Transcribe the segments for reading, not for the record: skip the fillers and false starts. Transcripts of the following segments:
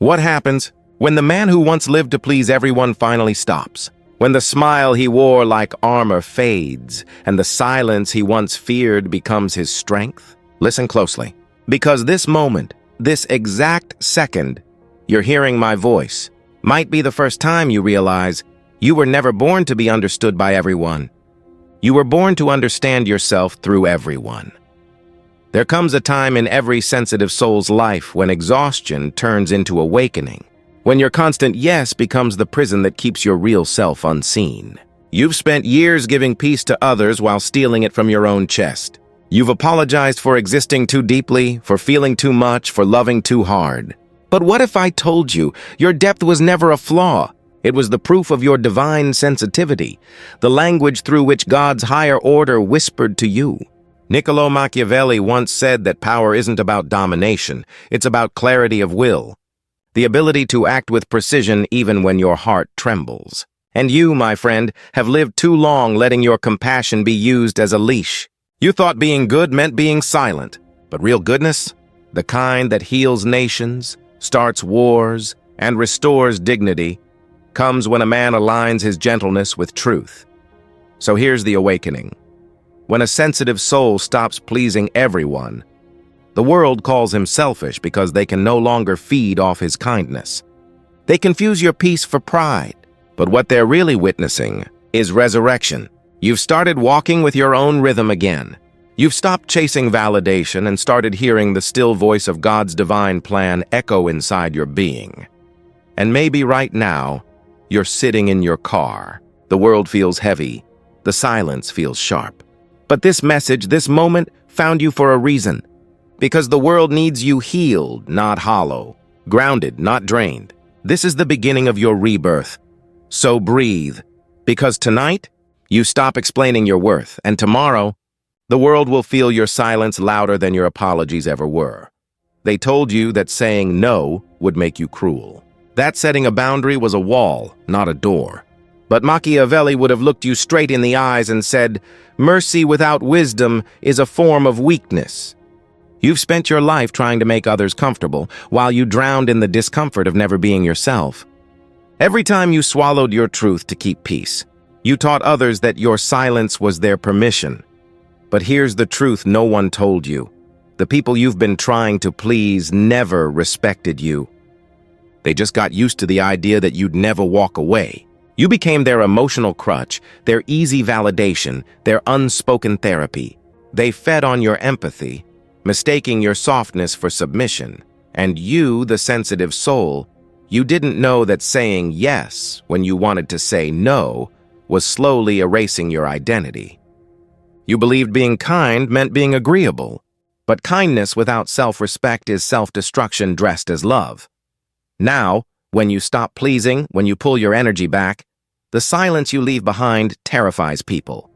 What happens when the man who once lived to please everyone finally stops? When the smile he wore like armor fades, and the silence he once feared becomes his strength? Listen closely, because this moment, this exact second, you're hearing my voice, might be the first time you realize you were never born to be understood by everyone. You were born to understand yourself through everyone. There comes a time in every sensitive soul's life when exhaustion turns into awakening, when your constant yes becomes the prison that keeps your real self unseen. You've spent years giving peace to others while stealing it from your own chest. You've apologized for existing too deeply, for feeling too much, for loving too hard. But what if I told you your depth was never a flaw? It was the proof of your divine sensitivity, the language through which God's higher order whispered to you. Niccolò Machiavelli once said that power isn't about domination, it's about clarity of will, the ability to act with precision even when your heart trembles. And you, my friend, have lived too long letting your compassion be used as a leash. You thought being good meant being silent, but real goodness, the kind that heals nations, starts wars, and restores dignity, comes when a man aligns his gentleness with truth. So here's the awakening. When a sensitive soul stops pleasing everyone, the world calls him selfish because they can no longer feed off his kindness. They confuse your peace for pride, but what they're really witnessing is resurrection. You've started walking with your own rhythm again. You've stopped chasing validation and started hearing the still voice of God's divine plan echo inside your being. And maybe right now, you're sitting in your car. The world feels heavy. The silence feels sharp. But this message, this moment, found you for a reason. Because the world needs you healed, not hollow. Grounded, not drained. This is the beginning of your rebirth. So breathe. Because tonight, you stop explaining your worth. And tomorrow, the world will feel your silence louder than your apologies ever were. They told you that saying no would make you cruel. That setting a boundary was a wall, not a door. But Machiavelli would have looked you straight in the eyes and said, "Mercy without wisdom is a form of weakness." You've spent your life trying to make others comfortable, while you drowned in the discomfort of never being yourself. Every time you swallowed your truth to keep peace, you taught others that your silence was their permission. But here's the truth no one told you. The people you've been trying to please never respected you. They just got used to the idea that you'd never walk away. You became their emotional crutch, their easy validation, their unspoken therapy. They fed on your empathy, mistaking your softness for submission. And you, the sensitive soul, you didn't know that saying yes when you wanted to say no was slowly erasing your identity. You believed being kind meant being agreeable, but kindness without self-respect is self-destruction dressed as love. Now, when you stop pleasing, when you pull your energy back, the silence you leave behind terrifies people.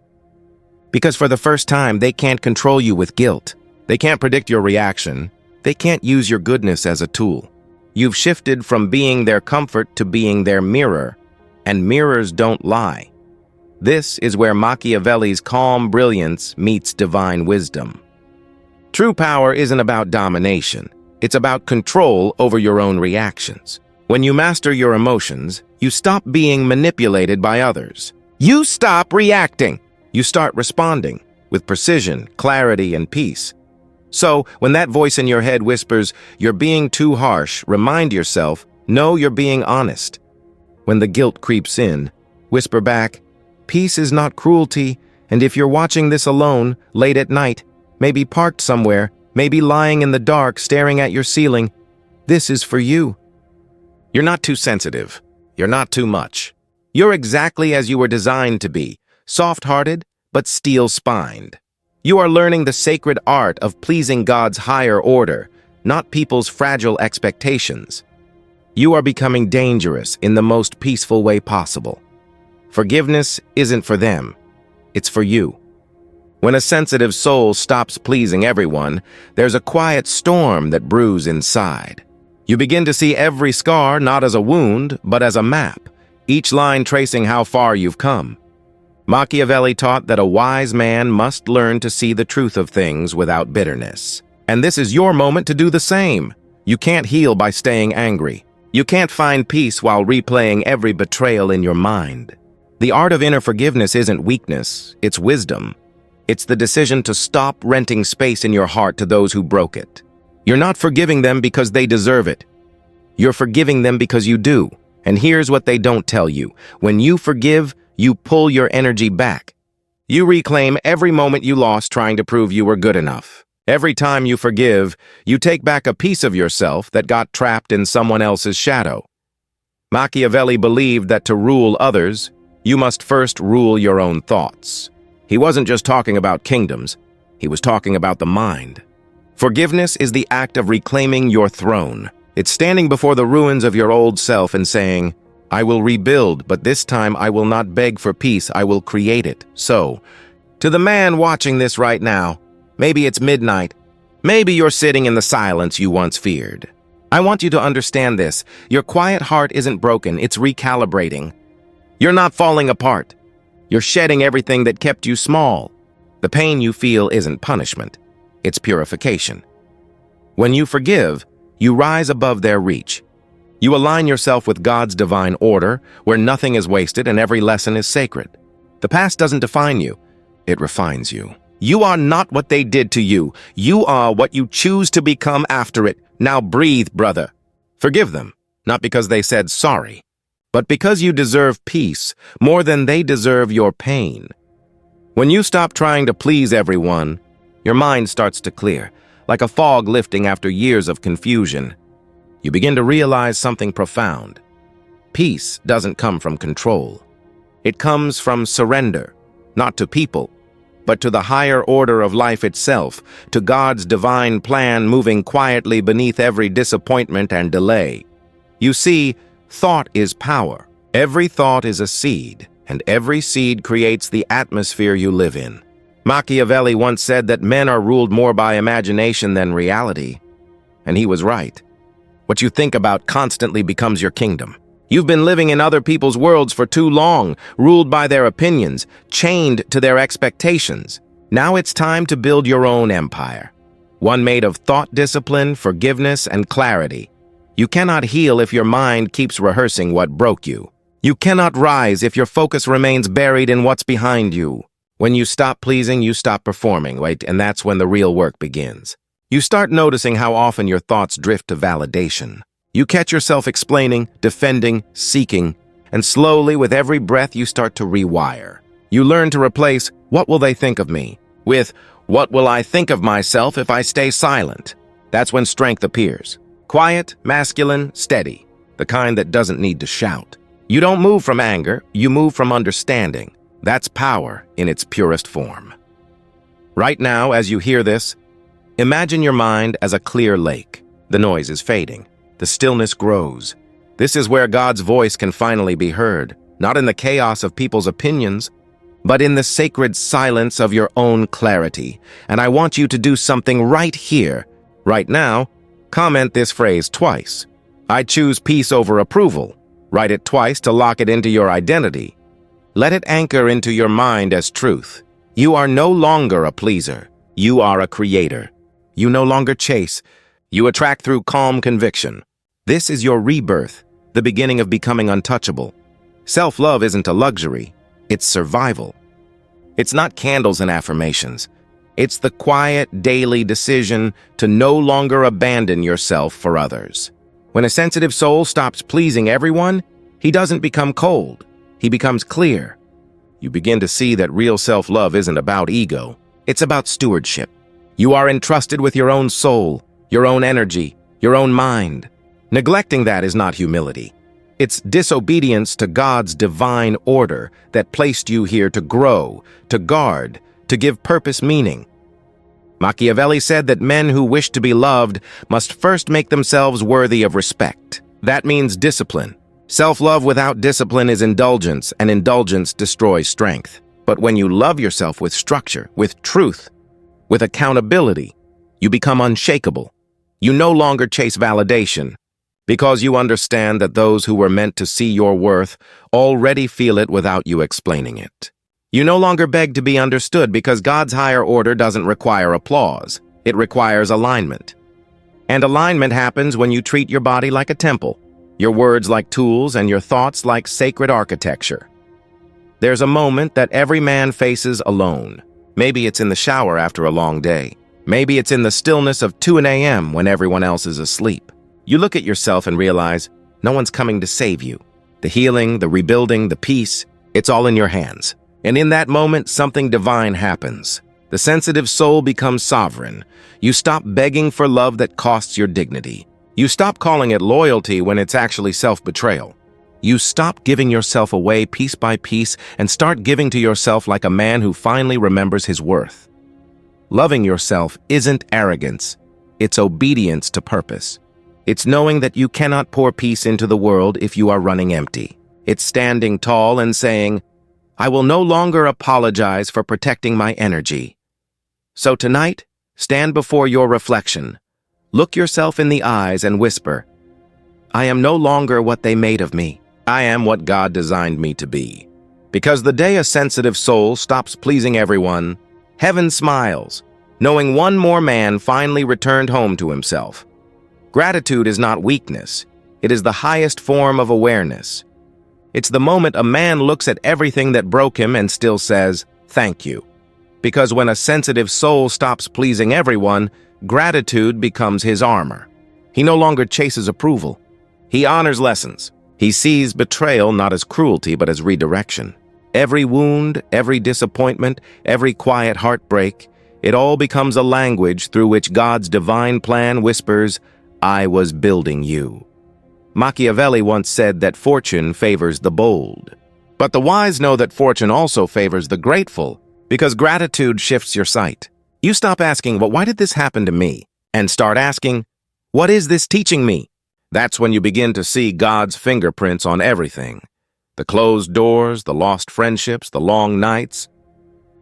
Because for the first time, they can't control you with guilt. They can't predict your reaction. They can't use your goodness as a tool. You've shifted from being their comfort to being their mirror, and mirrors don't lie. This is where Machiavelli's calm brilliance meets divine wisdom. True power isn't about domination. It's about control over your own reactions. When you master your emotions, you stop being manipulated by others. You stop reacting. You start responding with precision, clarity, and peace. So, when that voice in your head whispers, "You're being too harsh," remind yourself, "No, you're being honest." When the guilt creeps in, whisper back, "Peace is not cruelty, and if you're watching this alone, late at night, maybe parked somewhere, maybe lying in the dark staring at your ceiling, this is for you." You're not too sensitive. You're not too much. You're exactly as you were designed to be, soft-hearted but steel-spined. You are learning the sacred art of pleasing God's higher order, not people's fragile expectations. You are becoming dangerous in the most peaceful way possible. Forgiveness isn't for them. It's for you. When a sensitive soul stops pleasing everyone, there's a quiet storm that brews inside. You begin to see every scar not as a wound, but as a map, each line tracing how far you've come. Machiavelli taught that a wise man must learn to see the truth of things without bitterness. And this is your moment to do the same. You can't heal by staying angry. You can't find peace while replaying every betrayal in your mind. The art of inner forgiveness isn't weakness, it's wisdom. It's the decision to stop renting space in your heart to those who broke it. You're not forgiving them because they deserve it. You're forgiving them because you do. And here's what they don't tell you. When you forgive, you pull your energy back. You reclaim every moment you lost trying to prove you were good enough. Every time you forgive, you take back a piece of yourself that got trapped in someone else's shadow. Machiavelli believed that to rule others, you must first rule your own thoughts. He wasn't just talking about kingdoms, he was talking about the mind. Forgiveness is the act of reclaiming your throne. It's standing before the ruins of your old self and saying, I will rebuild, but this time I will not beg for peace, I will create it. So, to the man watching this right now, maybe it's midnight, maybe you're sitting in the silence you once feared. I want you to understand this. Your quiet heart isn't broken, it's recalibrating. You're not falling apart. You're shedding everything that kept you small. The pain you feel isn't punishment, it's purification. When you forgive, you rise above their reach. You align yourself with God's divine order, where nothing is wasted and every lesson is sacred. The past doesn't define you, it refines you. You are not what they did to you. You are what you choose to become after it. Now breathe, brother. Forgive them, not because they said sorry, but because you deserve peace more than they deserve your pain. When you stop trying to please everyone, your mind starts to clear, like a fog lifting after years of confusion. You begin to realize something profound. Peace doesn't come from control. It comes from surrender, not to people, but to the higher order of life itself, to God's divine plan moving quietly beneath every disappointment and delay. You see, thought is power. Every thought is a seed, and every seed creates the atmosphere you live in. Machiavelli once said that men are ruled more by imagination than reality, and he was right. What you think about constantly becomes your kingdom. You've been living in other people's worlds for too long, ruled by their opinions, chained to their expectations. Now it's time to build your own empire, one made of thought discipline, forgiveness, and clarity. You cannot heal if your mind keeps rehearsing what broke you. You cannot rise if your focus remains buried in what's behind you. When you stop pleasing, you stop performing, right? And that's when the real work begins. You start noticing how often your thoughts drift to validation. You catch yourself explaining, defending, seeking, and slowly, with every breath, you start to rewire. You learn to replace, "What will they think of me?" with, "What will I think of myself if I stay silent?" That's when strength appears. Quiet, masculine, steady, the kind that doesn't need to shout. You don't move from anger, you move from understanding. That's power in its purest form. Right now, as you hear this, imagine your mind as a clear lake. The noise is fading. The stillness grows. This is where God's voice can finally be heard, not in the chaos of people's opinions, but in the sacred silence of your own clarity. And I want you to do something right here, right now. Comment this phrase twice. I choose peace over approval. Write it twice to lock it into your identity. Let it anchor into your mind as truth. You are no longer a pleaser. You are a creator. You no longer chase. You attract through calm conviction. This is your rebirth, the beginning of becoming untouchable. Self-love isn't a luxury. It's survival. It's not candles and affirmations. It's the quiet, daily decision to no longer abandon yourself for others. When a sensitive soul stops pleasing everyone, he doesn't become cold. He becomes clear. You begin to see that real self-love isn't about ego. It's about stewardship. You are entrusted with your own soul, your own energy, your own mind. Neglecting that is not humility. It's disobedience to God's divine order that placed you here to grow, to guard, to give purpose meaning. Machiavelli said that men who wish to be loved must first make themselves worthy of respect. That means discipline. Self-love without discipline is indulgence, and indulgence destroys strength. But when you love yourself with structure, with truth, with accountability, you become unshakable. You no longer chase validation, because you understand that those who were meant to see your worth already feel it without you explaining it. You no longer beg to be understood because God's higher order doesn't require applause. It requires alignment. And alignment happens when you treat your body like a temple. your words like tools and your thoughts like sacred architecture. There's a moment that every man faces alone. Maybe it's in the shower after a long day. Maybe it's in the stillness of 2 a.m. when everyone else is asleep. You look at yourself and realize no one's coming to save you. The healing, the rebuilding, the peace, it's all in your hands. And in that moment, something divine happens. The sensitive soul becomes sovereign. You stop begging for love that costs your dignity. You stop calling it loyalty when it's actually self-betrayal. You stop giving yourself away piece by piece and start giving to yourself like a man who finally remembers his worth. Loving yourself isn't arrogance. It's obedience to purpose. It's knowing that you cannot pour peace into the world if you are running empty. It's standing tall and saying, I will no longer apologize for protecting my energy. So tonight, stand before your reflection. Look yourself in the eyes and whisper, I am no longer what they made of me. I am what God designed me to be. Because the day a sensitive soul stops pleasing everyone, heaven smiles, knowing one more man finally returned home to himself. Gratitude is not weakness. It is the highest form of awareness. It's the moment a man looks at everything that broke him and still says, thank you. Because when a sensitive soul stops pleasing everyone, gratitude becomes his armor. He no longer chases approval. He honors lessons. He sees betrayal not as cruelty but as redirection. Every wound, every disappointment, every quiet heartbreak, it all becomes a language through which God's divine plan whispers, I was building you. Machiavelli once said that fortune favors the bold. But the wise know that fortune also favors the grateful, because gratitude shifts your sight. You stop asking, well, why did this happen to me? And start asking, what is this teaching me? That's when you begin to see God's fingerprints on everything. The closed doors, the lost friendships, the long nights.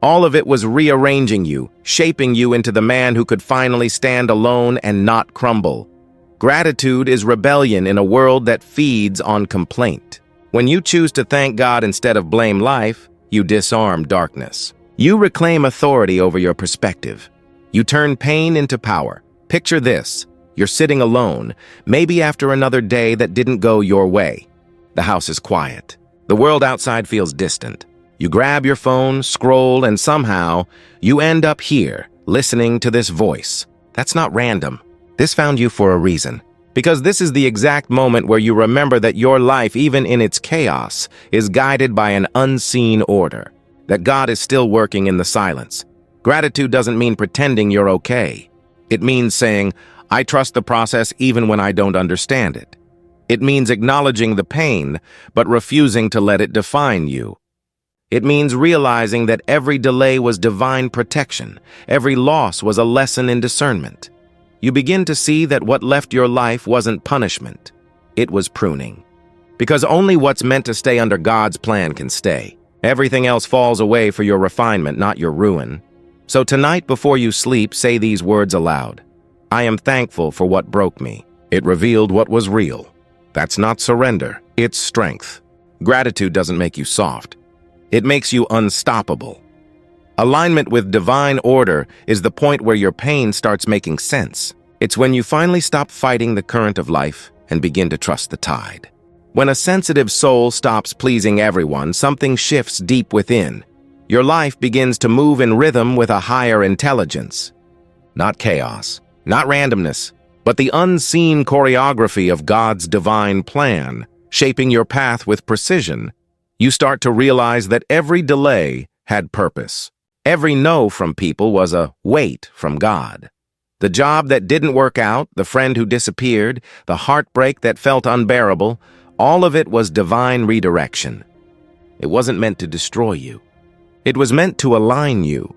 All of it was rearranging you, shaping you into the man who could finally stand alone and not crumble. Gratitude is rebellion in a world that feeds on complaint. When you choose to thank God instead of blame life, you disarm darkness. You reclaim authority over your perspective. You turn pain into power. Picture this. You're sitting alone, maybe after another day that didn't go your way. The house is quiet. The world outside feels distant. You grab your phone, scroll, and somehow you end up here, listening to this voice. That's not random. This found you for a reason. Because this is the exact moment where you remember that your life, even in its chaos, is guided by an unseen order. That God is still working in the silence. Gratitude doesn't mean pretending you're okay. It means saying, I trust the process even when I don't understand it. It means acknowledging the pain, but refusing to let it define you. It means realizing that every delay was divine protection. Every loss was a lesson in discernment. You begin to see that what left your life wasn't punishment. It was pruning. Because only what's meant to stay under God's plan can stay. Everything else falls away for your refinement, not your ruin. So tonight before you sleep, say these words aloud. I am thankful for what broke me. It revealed what was real. That's not surrender, it's strength. Gratitude doesn't make you soft. It makes you unstoppable. Alignment with divine order is the point where your pain starts making sense. It's when you finally stop fighting the current of life and begin to trust the tide. When a sensitive soul stops pleasing everyone, something shifts deep within. Your life begins to move in rhythm with a higher intelligence. Not chaos, not randomness, but the unseen choreography of God's divine plan, shaping your path with precision. You start to realize that every delay had purpose. Every no from people was a wait from God. The job that didn't work out, the friend who disappeared, the heartbreak that felt unbearable, all of it was divine redirection. It wasn't meant to destroy you. It was meant to align you.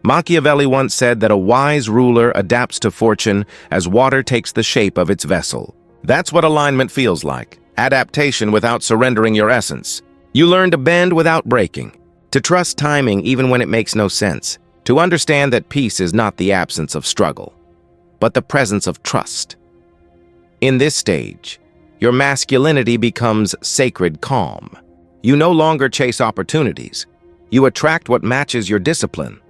Machiavelli once said that a wise ruler adapts to fortune as water takes the shape of its vessel. That's what alignment feels like. Adaptation without surrendering your essence. You learn to bend without breaking. To trust timing even when it makes no sense. To understand that peace is not the absence of struggle, but the presence of trust. In this stage, your masculinity becomes sacred calm. You no longer chase opportunities. You attract what matches your discipline.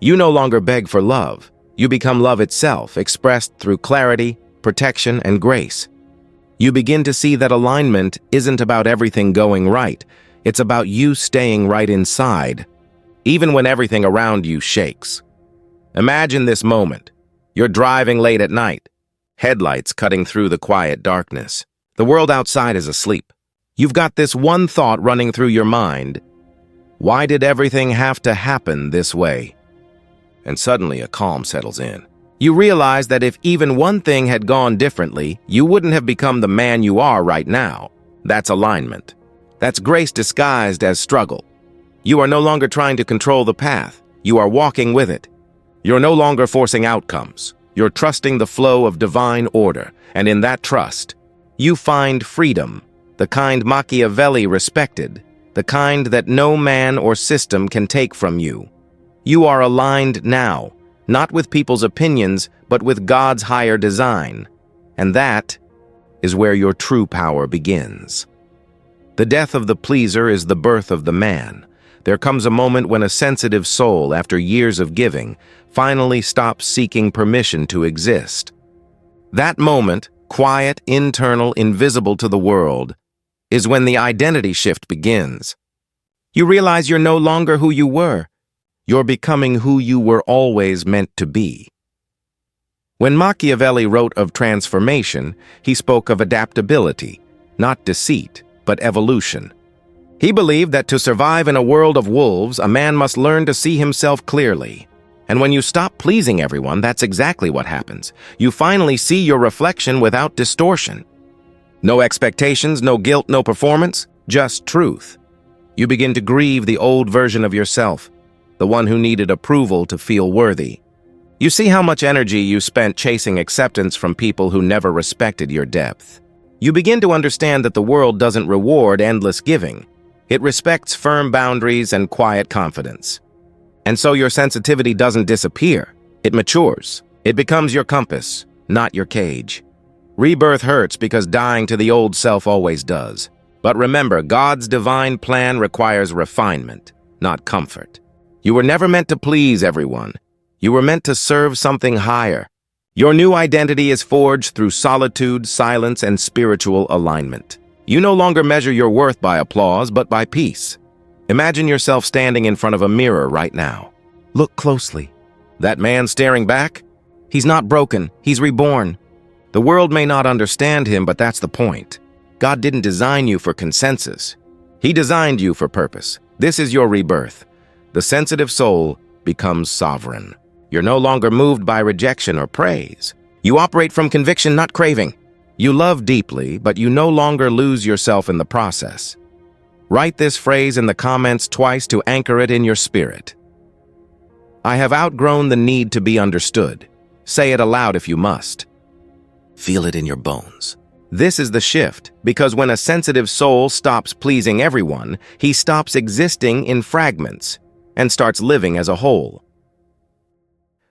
You no longer beg for love. You become love itself, expressed through clarity, protection, and grace. You begin to see that alignment isn't about everything going right. It's about you staying right inside, even when everything around you shakes. Imagine this moment. You're driving late at night, headlights cutting through the quiet darkness. The world outside is asleep. You've got this one thought running through your mind. Why did everything have to happen this way? And suddenly a calm settles in. You realize that if even one thing had gone differently, you wouldn't have become the man you are right now. That's alignment. That's grace disguised as struggle. You are no longer trying to control the path. You are walking with it. You're no longer forcing outcomes. You're trusting the flow of divine order, and in that trust, you find freedom, the kind Machiavelli respected, the kind that no man or system can take from you. You are aligned now, not with people's opinions, but with God's higher design. And that is where your true power begins. The death of the pleaser is the birth of the man. There comes a moment when a sensitive soul, after years of giving, finally stops seeking permission to exist. That moment, quiet, internal, invisible to the world, is when the identity shift begins. You realize you're no longer who you were. You're becoming who you were always meant to be. When Machiavelli wrote of transformation, he spoke of adaptability, not deceit, but evolution. He believed that to survive in a world of wolves, a man must learn to see himself clearly. And when you stop pleasing everyone, that's exactly what happens. You finally see your reflection without distortion. No expectations, no guilt, no performance, just truth. You begin to grieve the old version of yourself, the one who needed approval to feel worthy. You see how much energy you spent chasing acceptance from people who never respected your depth. You begin to understand that the world doesn't reward endless giving. It respects firm boundaries and quiet confidence. And so your sensitivity doesn't disappear. It matures. It becomes your compass, not your cage. Rebirth hurts because dying to the old self always does. But remember, God's divine plan requires refinement, not comfort. You were never meant to please everyone. You were meant to serve something higher. Your new identity is forged through solitude, silence, and spiritual alignment. You no longer measure your worth by applause, but by peace. Imagine yourself standing in front of a mirror right now. Look closely. That man staring back? He's not broken. He's reborn. The world may not understand him, but that's the point. God didn't design you for consensus. He designed you for purpose. This is your rebirth. The sensitive soul becomes sovereign. You're no longer moved by rejection or praise. You operate from conviction, not craving. You love deeply, but you no longer lose yourself in the process. Write this phrase in the comments twice to anchor it in your spirit. I have outgrown the need to be understood. Say it aloud if you must. Feel it in your bones. This is the shift, because when a sensitive soul stops pleasing everyone, he stops existing in fragments and starts living as a whole.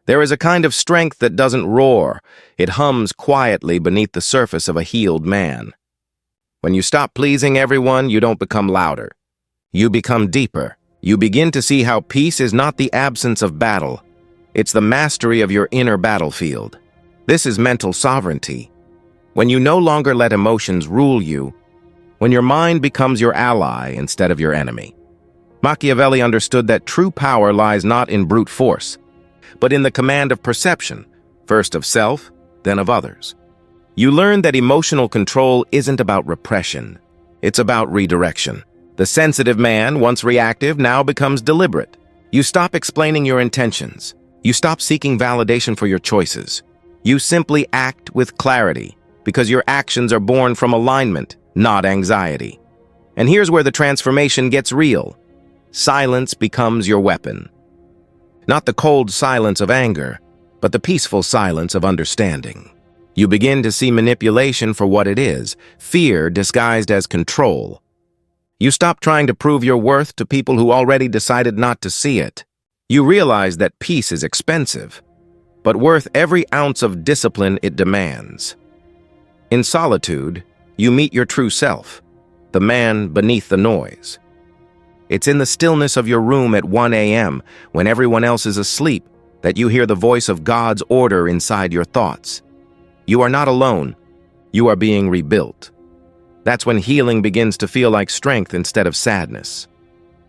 There is a kind of strength that doesn't roar. It hums quietly beneath the surface of a healed man. When you stop pleasing everyone, you don't become louder. You become deeper. You begin to see how peace is not the absence of battle. It's the mastery of your inner battlefield. This is mental sovereignty. When you no longer let emotions rule you, when your mind becomes your ally instead of your enemy. Machiavelli understood that true power lies not in brute force, but in the command of perception, first of self, then of others. You learn that emotional control isn't about repression. It's about redirection. The sensitive man, once reactive, now becomes deliberate. You stop explaining your intentions. You stop seeking validation for your choices. You simply act with clarity, because your actions are born from alignment, not anxiety. And here's where the transformation gets real. Silence becomes your weapon. Not the cold silence of anger, but the peaceful silence of understanding. You begin to see manipulation for what it is, fear disguised as control. You stop trying to prove your worth to people who already decided not to see it. You realize that peace is expensive, but worth every ounce of discipline it demands. In solitude, you meet your true self, the man beneath the noise. It's in the stillness of your room at 1 a.m., when everyone else is asleep, that you hear the voice of God's order inside your thoughts. You are not alone. You are being rebuilt. That's when healing begins to feel like strength instead of sadness.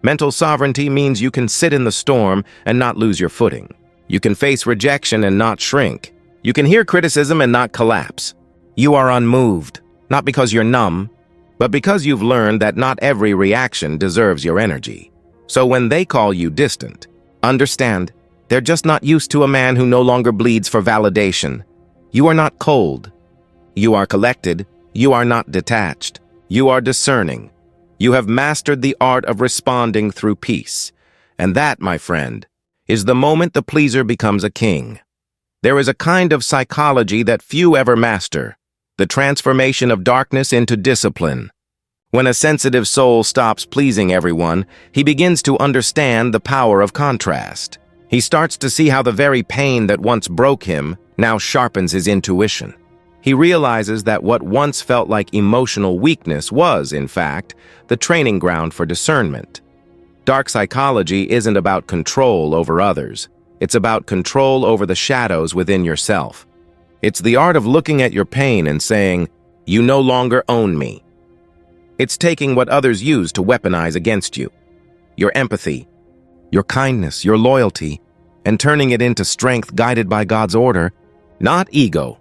Mental sovereignty means you can sit in the storm and not lose your footing. You can face rejection and not shrink. You can hear criticism and not collapse. You are unmoved, not because you're numb, but because you've learned that not every reaction deserves your energy. So when they call you distant, understand, they're just not used to a man who no longer bleeds for validation. You are not cold. You are collected. You are not detached. You are discerning. You have mastered the art of responding through peace. And that, my friend, is the moment the pleaser becomes a king. There is a kind of psychology that few ever master, the transformation of darkness into discipline. When a sensitive soul stops pleasing everyone, he begins to understand the power of contrast. He starts to see how the very pain that once broke him now sharpens his intuition. He realizes that what once felt like emotional weakness was, in fact, the training ground for discernment. Dark psychology isn't about control over others. It's about control over the shadows within yourself. It's the art of looking at your pain and saying, "You no longer own me." It's taking what others use to weaponize against you, your empathy, your kindness, your loyalty, and turning it into strength guided by God's order, not ego.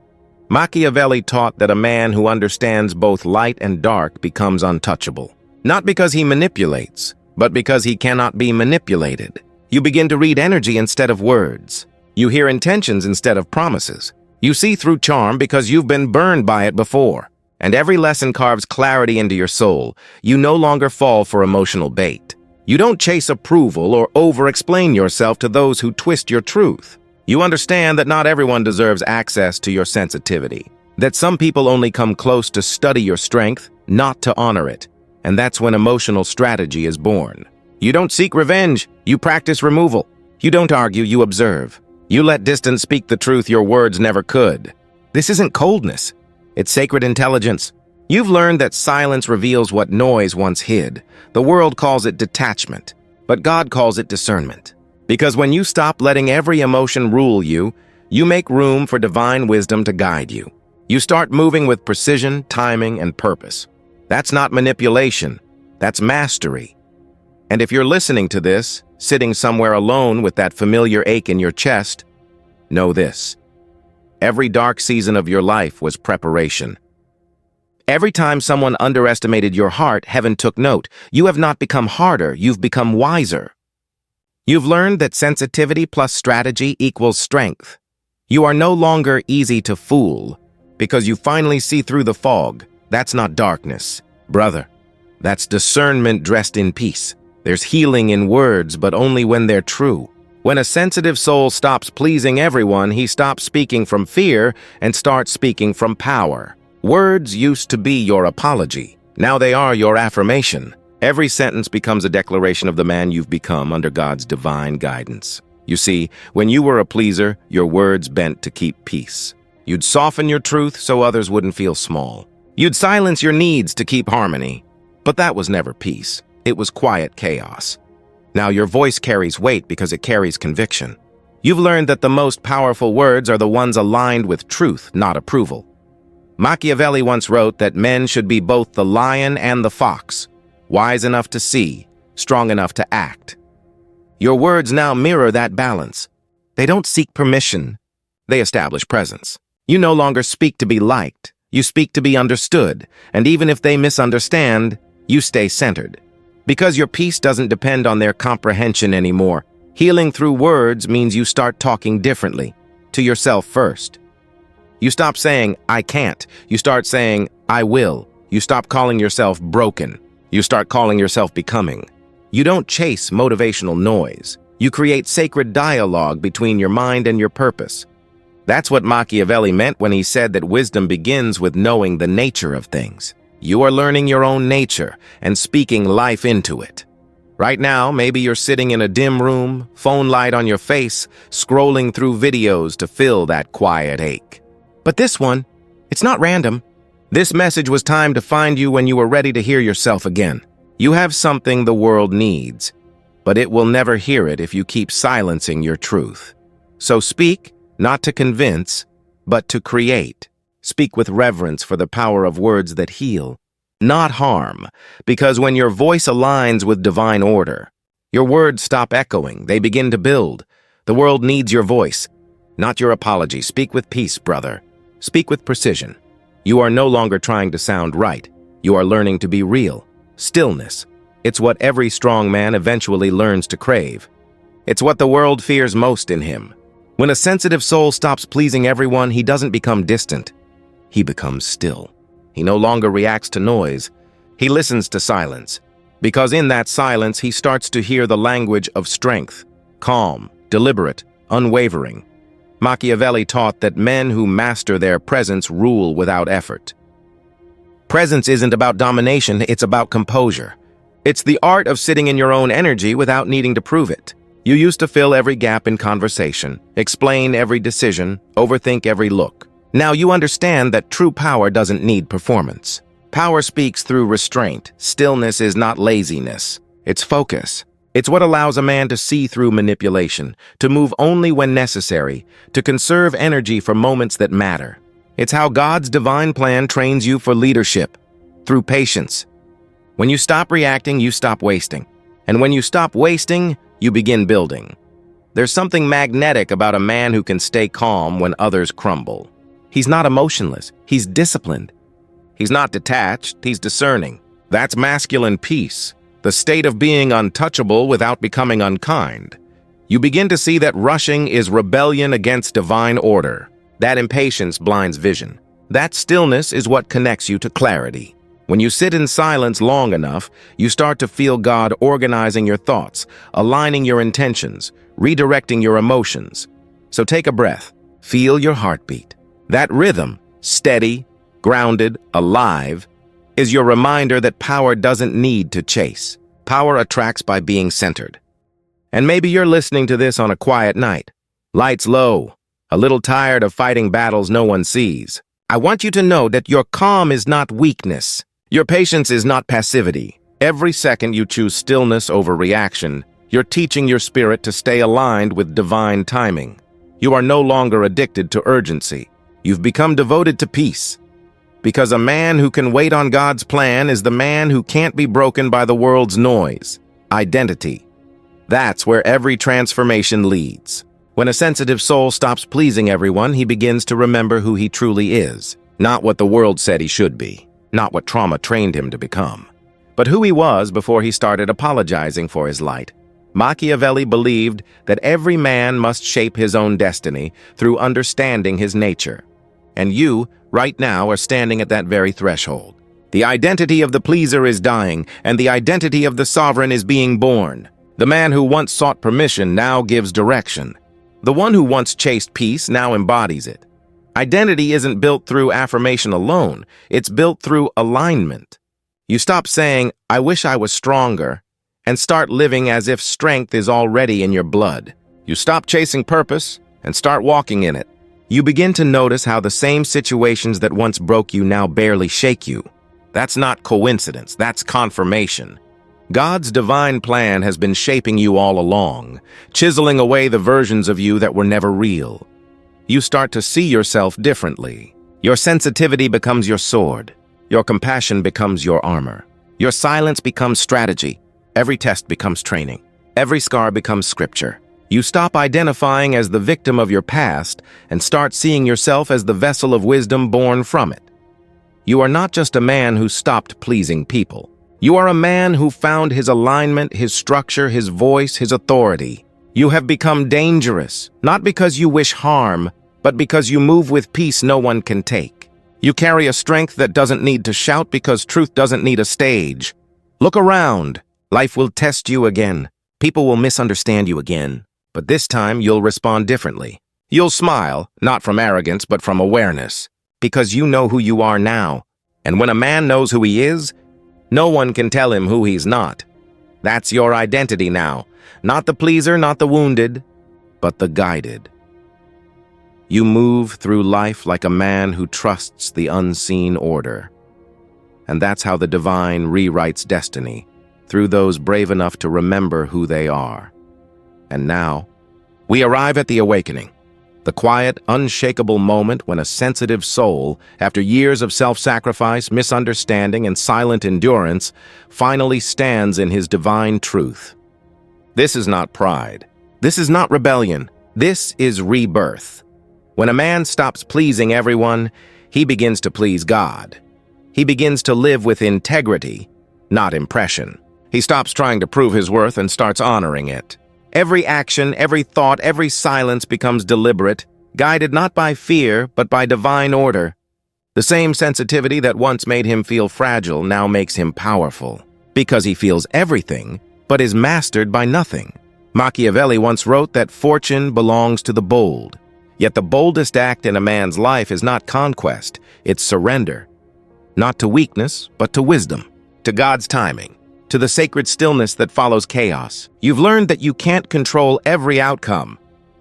Machiavelli taught that a man who understands both light and dark becomes untouchable. Not because he manipulates, but because he cannot be manipulated. You begin to read energy instead of words. You hear intentions instead of promises. You see through charm because you've been burned by it before. And every lesson carves clarity into your soul. You no longer fall for emotional bait. You don't chase approval or over-explain yourself to those who twist your truth. You understand that not everyone deserves access to your sensitivity. That some people only come close to study your strength, not to honor it. And that's when emotional strategy is born. You don't seek revenge, you practice removal. You don't argue, you observe. You let distance speak the truth your words never could. This isn't coldness. It's sacred intelligence. You've learned that silence reveals what noise once hid. The world calls it detachment, but God calls it discernment. Because when you stop letting every emotion rule you, you make room for divine wisdom to guide you. You start moving with precision, timing, and purpose. That's not manipulation. That's mastery. And if you're listening to this, sitting somewhere alone with that familiar ache in your chest, know this. Every dark season of your life was preparation. Every time someone underestimated your heart, heaven took note. You have not become harder, you've become wiser. You've learned that sensitivity plus strategy equals strength. You are no longer easy to fool, because you finally see through the fog. That's not darkness, brother. That's discernment dressed in peace. There's healing in words, but only when they're true. When a sensitive soul stops pleasing everyone, he stops speaking from fear and starts speaking from power. Words used to be your apology. Now they are your affirmation. Every sentence becomes a declaration of the man you've become under God's divine guidance. You see, when you were a pleaser, your words bent to keep peace. You'd soften your truth so others wouldn't feel small. You'd silence your needs to keep harmony. But that was never peace. It was quiet chaos. Now your voice carries weight because it carries conviction. You've learned that the most powerful words are the ones aligned with truth, not approval. Machiavelli once wrote that men should be both the lion and the fox, wise enough to see, strong enough to act. Your words now mirror that balance. They don't seek permission. They establish presence. You no longer speak to be liked. You speak to be understood. And even if they misunderstand, you stay centered. Because your peace doesn't depend on their comprehension anymore. Healing through words means you start talking differently, to yourself first. You stop saying, "I can't." You start saying, "I will." You stop calling yourself broken. You start calling yourself becoming. You don't chase motivational noise. You create sacred dialogue between your mind and your purpose. That's what Machiavelli meant when he said that wisdom begins with knowing the nature of things. You are learning your own nature and speaking life into it. Right now, maybe you're sitting in a dim room, phone light on your face, scrolling through videos to fill that quiet ache. But this one, it's not random. This message was timed to find you when you were ready to hear yourself again. You have something the world needs, but it will never hear it if you keep silencing your truth. So speak, not to convince, but to create. Speak with reverence for the power of words that heal, not harm, because when your voice aligns with divine order, your words stop echoing, they begin to build. The world needs your voice, not your apology. Speak with peace, brother. Speak with precision. You are no longer trying to sound right. You are learning to be real. Stillness. It's what every strong man eventually learns to crave. It's what the world fears most in him. When a sensitive soul stops pleasing everyone, he doesn't become distant. He becomes still. He no longer reacts to noise. He listens to silence, because in that silence he starts to hear the language of strength, calm, deliberate, unwavering. Machiavelli taught that men who master their presence rule without effort. Presence isn't about domination, it's about composure. It's the art of sitting in your own energy without needing to prove it. You used to fill every gap in conversation, explain every decision, overthink every look. Now you understand that true power doesn't need performance. Power speaks through restraint. Stillness is not laziness. It's focus. It's what allows a man to see through manipulation, to move only when necessary, to conserve energy for moments that matter. It's how God's divine plan trains you for leadership, through patience. When you stop reacting, you stop wasting. And when you stop wasting, you begin building. There's something magnetic about a man who can stay calm when others crumble. He's not emotionless, he's disciplined. He's not detached, he's discerning. That's masculine peace, the state of being untouchable without becoming unkind. You begin to see that rushing is rebellion against divine order. That impatience blinds vision. That stillness is what connects you to clarity. When you sit in silence long enough, you start to feel God organizing your thoughts, aligning your intentions, redirecting your emotions. So take a breath, feel your heartbeat. That rhythm, steady, grounded, alive, is your reminder that power doesn't need to chase. Power attracts by being centered. And maybe you're listening to this on a quiet night. Lights low, a little tired of fighting battles no one sees. I want you to know that your calm is not weakness. Your patience is not passivity. Every second you choose stillness over reaction, you're teaching your spirit to stay aligned with divine timing. You are no longer addicted to urgency. You've become devoted to peace. Because a man who can wait on God's plan is the man who can't be broken by the world's noise. Identity. That's where every transformation leads. When a sensitive soul stops pleasing everyone, he begins to remember who he truly is. Not what the world said he should be. Not what trauma trained him to become. But who he was before he started apologizing for his light. Machiavelli believed that every man must shape his own destiny through understanding his nature. And you, right now, are standing at that very threshold. The identity of the pleaser is dying, and the identity of the sovereign is being born. The man who once sought permission now gives direction. The one who once chased peace now embodies it. Identity isn't built through affirmation alone, it's built through alignment. You stop saying, "I wish I was stronger," and start living as if strength is already in your blood. You stop chasing purpose and start walking in it. You begin to notice how the same situations that once broke you now barely shake you. That's not coincidence, that's confirmation. God's divine plan has been shaping you all along, chiseling away the versions of you that were never real. You start to see yourself differently. Your sensitivity becomes your sword. Your compassion becomes your armor. Your silence becomes strategy. Every test becomes training. Every scar becomes scripture. You stop identifying as the victim of your past and start seeing yourself as the vessel of wisdom born from it. You are not just a man who stopped pleasing people. You are a man who found his alignment, his structure, his voice, his authority. You have become dangerous, not because you wish harm, but because you move with peace no one can take. You carry a strength that doesn't need to shout because truth doesn't need a stage. Look around. Life will test you again. People will misunderstand you again. But this time, you'll respond differently. You'll smile, not from arrogance, but from awareness, because you know who you are now. And when a man knows who he is, no one can tell him who he's not. That's your identity now. Not the pleaser, not the wounded, but the guided. You move through life like a man who trusts the unseen order. And that's how the divine rewrites destiny, through those brave enough to remember who they are. And now, we arrive at the awakening. The quiet, unshakable moment when a sensitive soul, after years of self-sacrifice, misunderstanding, and silent endurance, finally stands in his divine truth. This is not pride. This is not rebellion. This is rebirth. When a man stops pleasing everyone, he begins to please God. He begins to live with integrity, not impression. He stops trying to prove his worth and starts honoring it. Every action, every thought, every silence becomes deliberate, guided not by fear, but by divine order. The same sensitivity that once made him feel fragile now makes him powerful, because he feels everything, but is mastered by nothing. Machiavelli once wrote that fortune belongs to the bold. Yet the boldest act in a man's life is not conquest, it's surrender. Not to weakness, but to wisdom, to God's timing, to the sacred stillness that follows chaos. You've learned that you can't control every outcome,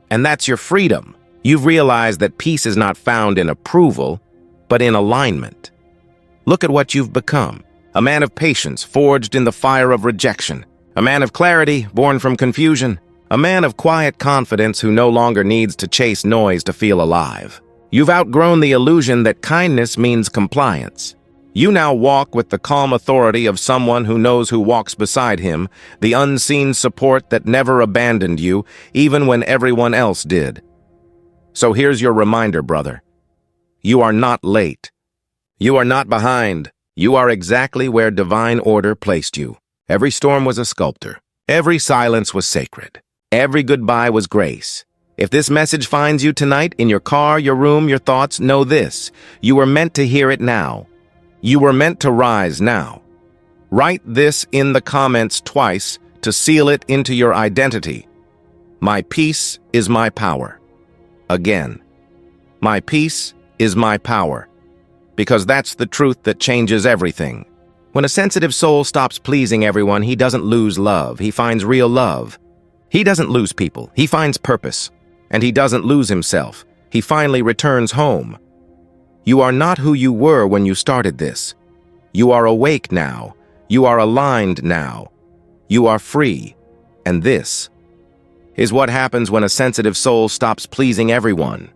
and that's your freedom. You've realized that peace is not found in approval, but in alignment. Look at what you've become. A man of patience, forged in the fire of rejection. A man of clarity, born from confusion. A man of quiet confidence who no longer needs to chase noise to feel alive. You've outgrown the illusion that kindness means compliance. You now walk with the calm authority of someone who knows who walks beside him, the unseen support that never abandoned you, even when everyone else did. So here's your reminder, brother. You are not late. You are not behind. You are exactly where divine order placed you. Every storm was a sculptor. Every silence was sacred. Every goodbye was grace. If this message finds you tonight, in your car, your room, your thoughts, know this. You were meant to hear it now. You were meant to rise now. Write this in the comments twice to seal it into your identity. My peace is my power. Again, my peace is my power. Because that's the truth that changes everything. When a sensitive soul stops pleasing everyone, he doesn't lose love. He finds real love. He doesn't lose people. He finds purpose. And he doesn't lose himself. He finally returns home. You are not who you were when you started this. You are awake now. You are aligned now. You are free. And this is what happens when a sensitive soul stops pleasing everyone.